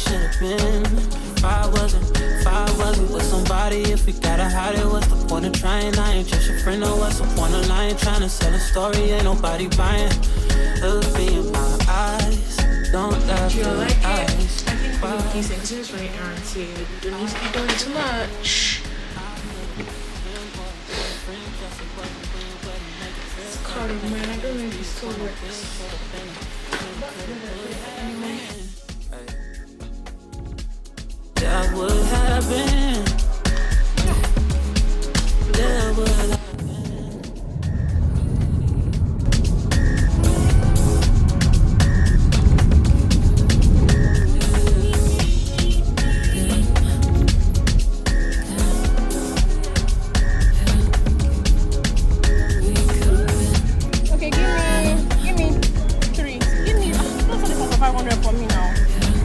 should have been. If I wasn't with somebody, if we gotta hide it, what's the point of trying? I ain't just your friend, no, what's the point of lying? Trying to sell a story, ain't nobody buying. Look me in my eyes, don't laugh your eyes. I think we need these exits right now and see. Don't need to keep going too much. It's calling, man. I don't know if it still works. Anyway. That would have been. That would have been. Okay, give me 3. Give me, don't say this 500 for me now.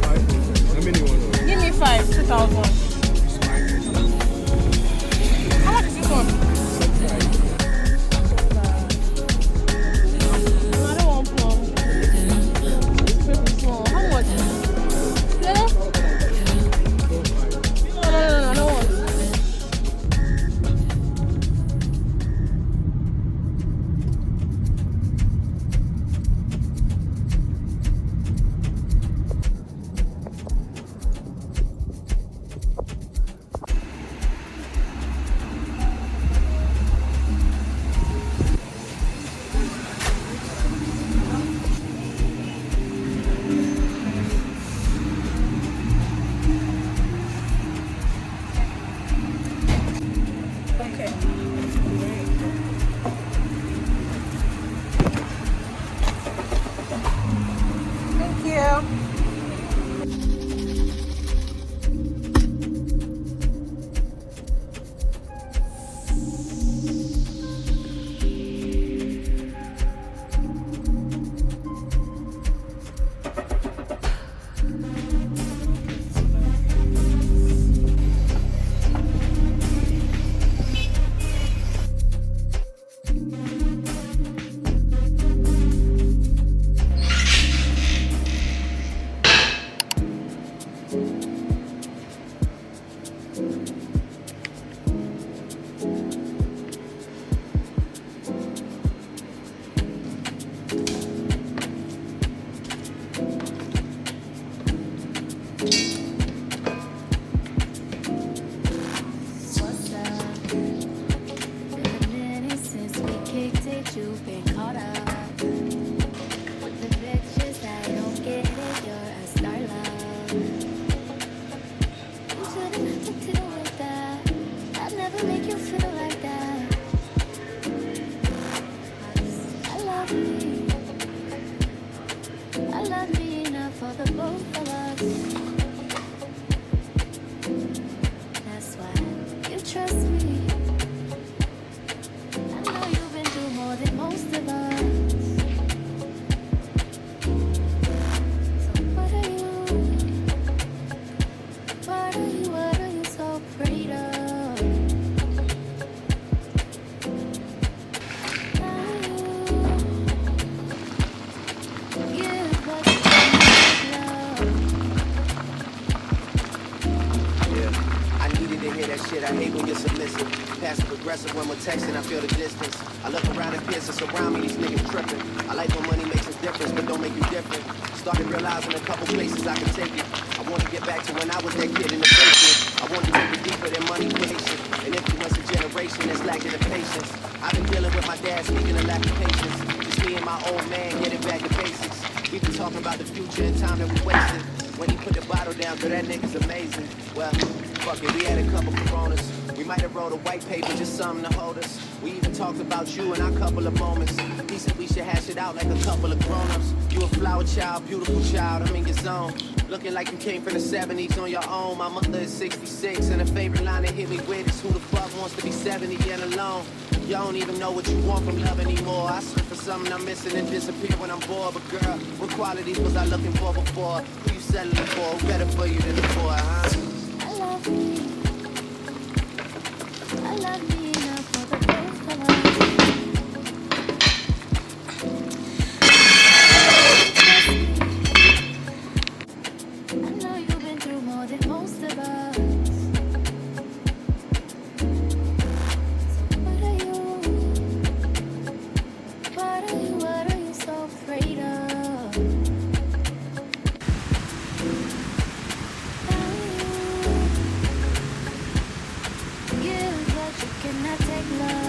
How many you want? Give me 5, 2,000. How much is this one? I don't want plum. This is small. How much? Yeah? No, I don't want. Okay. Thank you. You've been caught up with the bitches that don't get it. You're a star love. You shouldn't have to deal with that. I'd never make you feel like that. I love me enough for the both of us. That's why you trust me. More than most of us. So what are you so afraid of? Give us love. Yeah, I needed to hear that shit. I hate when you're submissive. Passive aggressive when we're texting, I feel the distance. I look around and peers that's around me, these niggas tripping. I like when money makes a difference, but don't make you different. Started realizing a couple places I can take it. I want to get back to when I was that kid in the basement. I want to take it deeper than money patient. And influence a generation that's lacking the patience. I've been dealing with my dad, speaking of lack of patience. Just me and my old man getting back to basics. We've been talking about the future and time that we wasted. When he put the bottle down, girl, that nigga's amazing. Well, fuck it, we had a couple Coronas. We might have wrote a white paper, just something to hold us. We even talked about you in our couple of moments. He said we should hash it out like a couple of grown-ups. You a flower child, beautiful child, I'm in your zone. Looking like you came from the 70s on your own. My mother is 66, and her favorite line they hit me with is, who the fuck wants to be 70 and alone? You don't even know what you want from love anymore. I search for something I'm missing and disappear when I'm bored. But girl, what qualities was I looking for before? Who you settling for? Who better for you than the boy, huh? I love me. I love me enough for the both of us. I know you've been I take love